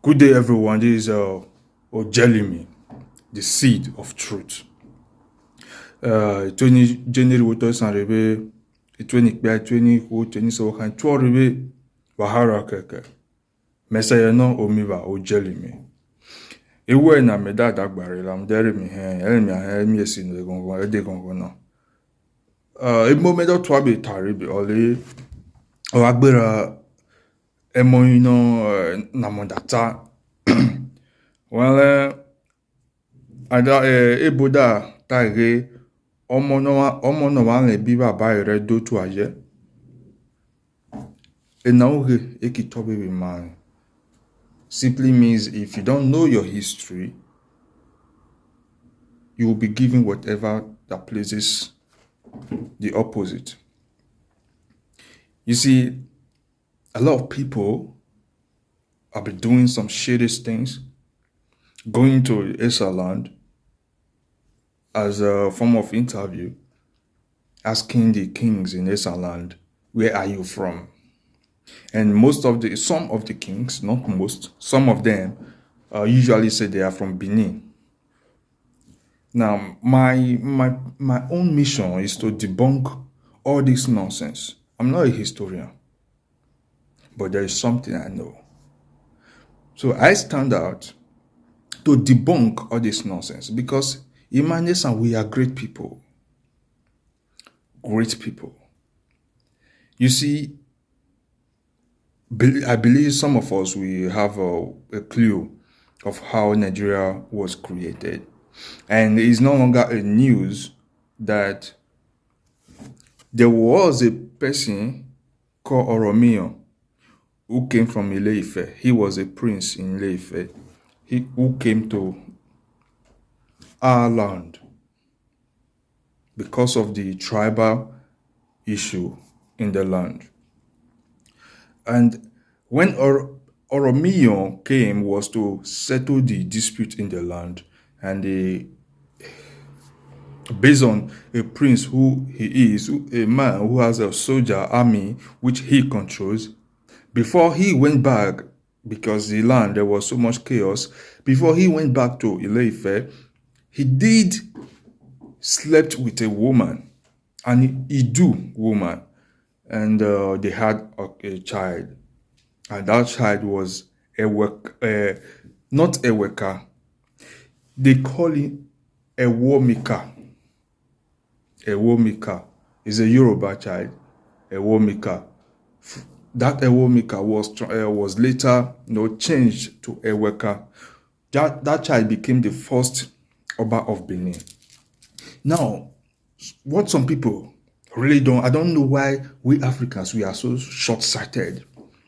Good day, everyone. This is Ojelimi, the seed of truth. 20 January wuto sanrebe, 20 kpia 20 hu 20 so kan 2 rebe wahara keke. Mesaya no omiba Ojelimi. Ewe na meda dagbare la mdere mi hen, elemi a mi esi no gongon, ede gongon no. Emo medo twa be taribe ole o agbera emo ino na mondata. Well, eboda tage ọmọ no wa le bi baba re do to aye. Enauge ekitobe be man simply means if you don't know your history, you will be given whatever that pleases the opposite. You see, a lot of people have been doing some shady things, going to Esa land as a form of interview, asking the kings in Esa land, where are you from? And some of the kings, not most, some of them usually say they are from Benin. Now, my own mission is to debunk all this nonsense. I'm not a historian, but there is something I know. So I stand out to debunk all this nonsense because Imanes, we are great people. Great people. You see, I believe some of us, we have a clue of how Nigeria was created. And it is no longer a news that there was a person called Oromio who came from Ile-Ife. He was a prince in Ile-Ife who came to our land because of the tribal issue in the land. And when Oromio came was to settle the dispute in the land, and based on a prince who he is, a man who has a soldier army which he controls, before he went back, because the land, there was so much chaos, before he went back to Ile-Ife, he did slept with a woman, an IDU woman, and they had a child. And that child was not Eweka. They call it Ewomika. Ewomika is a Yoruba child. Ewomika. That Ewomika was later changed to Eweka. That child became the first Oba of Benin. Now, what some people really I don't know why we Africans, we are so short-sighted.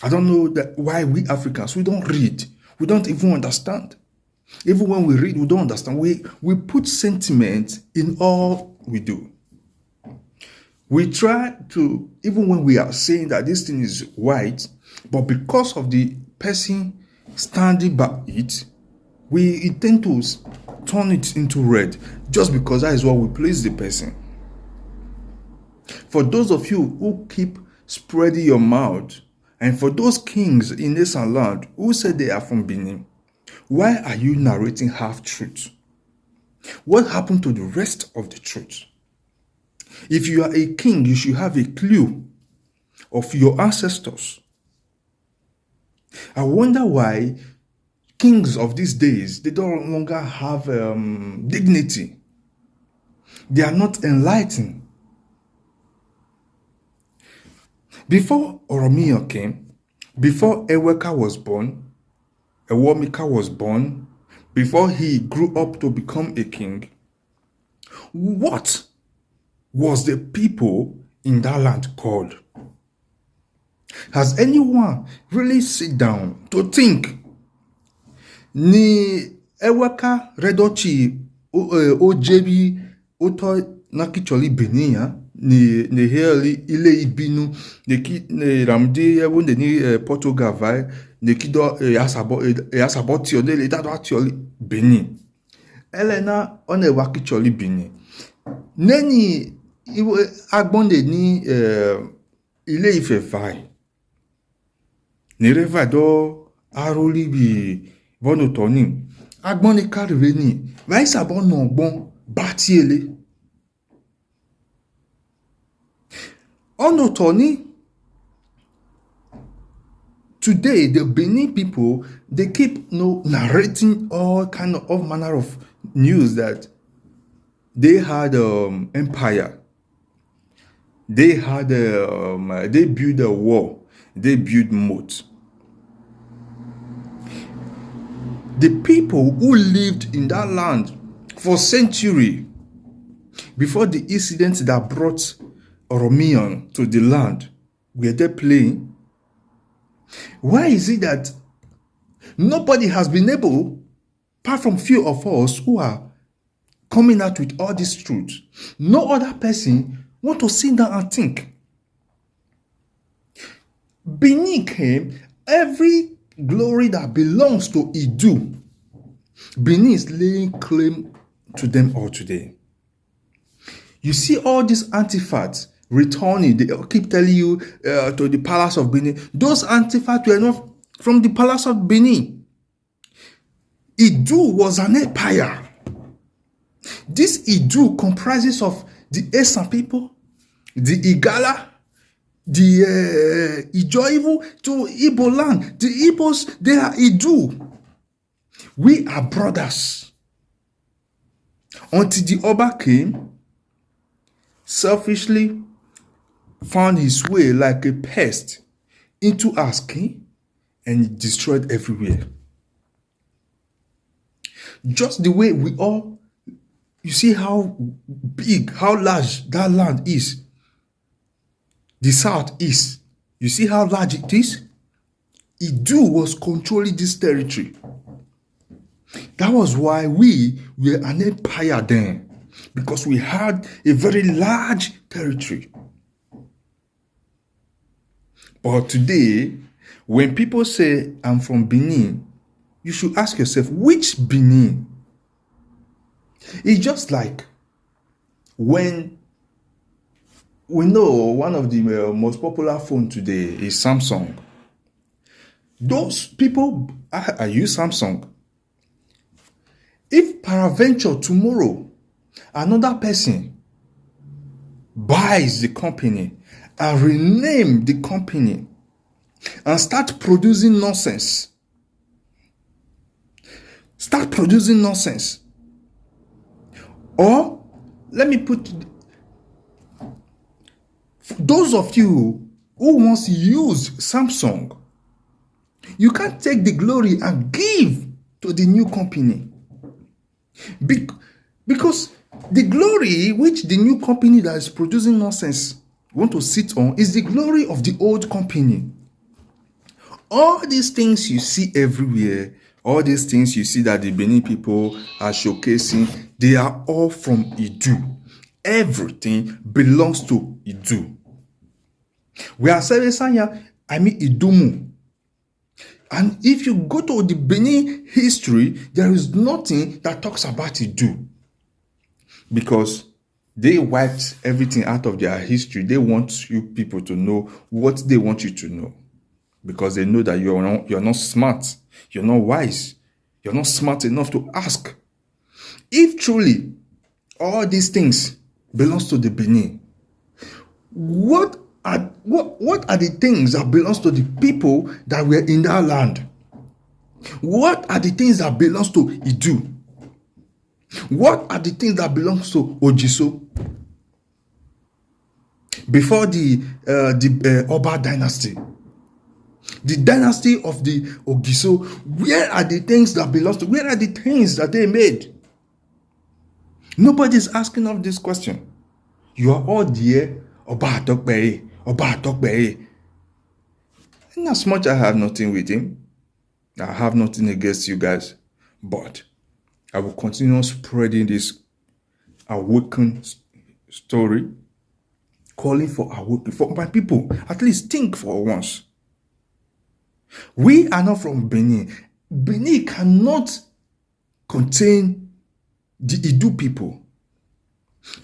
I don't know why we Africans, we don't read. We don't even understand. Even when we read, we don't understand. We put sentiment in all we do. We try to, even when we are saying that this thing is white, but because of the person standing by it, we intend to turn it into red, just because that is what we please the person. For those of you who keep spreading your mouth, and for those kings in this land who say they are from Benin, why are you narrating half-truth? What happened to the rest of the truth? If you are a king, you should have a clue of your ancestors. I wonder why kings of these days, they don't longer have dignity. They are not enlightened. Before Oromio came, before Eweka was born, Ewomika was born, before he grew up to become a king, what was the people in that land called? Has anyone really sit down to think? Ni Eweka redochi ojebi oto nakicholi Benia ni heli ile ibinu ne ramdi evunde ni Portugal vai ne kido yasaboti odele dado atioli Benin. Elena one wakicholi Benin. Neni agbonde ni Ile-Ife vai. Ni reva do Aroli bi bono toni. Agbon ni kariwe ni. Vaisa bono bon batiele. Ono toni. Today, the Benin people, they keep narrating all kind of manner of news that they had empire. They had they built a wall. They built moat. The people who lived in that land for centuries before the incident that brought Oromiyan to the land, were they playing? Why is it that nobody has been able, apart from few of us who are coming out with all this truth, no other person want to sit down and think? Benin came, every glory that belongs to IDU, Benin is laying claim to them all today. You see all these antifats returning, they keep telling you to the palace of Benin. Those antifats were not from the palace of Benin. IDU was an empire. This IDU comprises of the Esan people, the Igala, the Ijoivu to Igbo land. The Igbos, they are IDU. We are brothers. Until the Oba came, selfishly found his way like a pest into our skin and destroyed everywhere. Just the way we all, you see how big, how large that land is. The south is. You see how large it is? IDU was controlling this territory. That was why we were an empire then, because we had a very large territory. But today, when people say, I'm from Benin, you should ask yourself, which Benin? It's just like when we know one of the most popular phones today is Samsung. Those people, I use Samsung. If peradventure tomorrow, another person buys the company and rename the company and start producing nonsense. Or, let me put, those of you who wants to use Samsung, you can't take the glory and give to the new company. Because the glory which the new company that is producing nonsense want to sit on is the glory of the old company. All these things you see everywhere, all these things you see that the Benin people are showcasing, they are all from IDU. Everything belongs to IDU. We are saying, Idumu. And if you go to the Benin history, there is nothing that talks about IDU. Because they wiped everything out of their history. They want you people to know what they want you to know. Because they know that you're not smart. You're not wise. You're not smart enough to ask. If truly all these things belongs to the Benin, what are the things that belongs to the people that were in that land? What are the things that belongs to IDU? What are the things that belongs to Ojiso? Before the Oba dynasty, the dynasty of the Ogiso, where are the things that belongs to? Where are the things that they made? Nobody is asking of this question. You are all there, Oba Atokbeye, Oba Atokbeye. And as much I have nothing with him, I have nothing against you guys, but I will continue spreading this awakened story, calling for awakening for my people. At least think for once. We are not from Benin. Benin cannot contain the IDU people.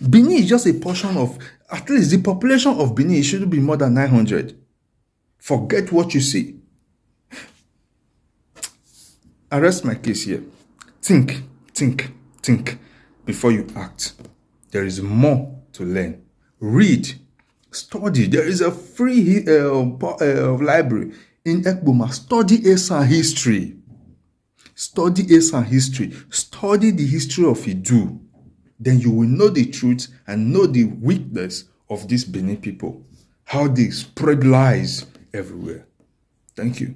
Benin is just a portion of, at least the population of Benin shouldn't be more than 900. Forget what you see. I rest my case here. Think before you act. There is more to learn. Read, study. There is a free library in Ekboma. Study Esan history. Study Esan history. Study the history of Idu. Then you will know the truth and know the weakness of these Benin people. How they spread lies everywhere. Thank you.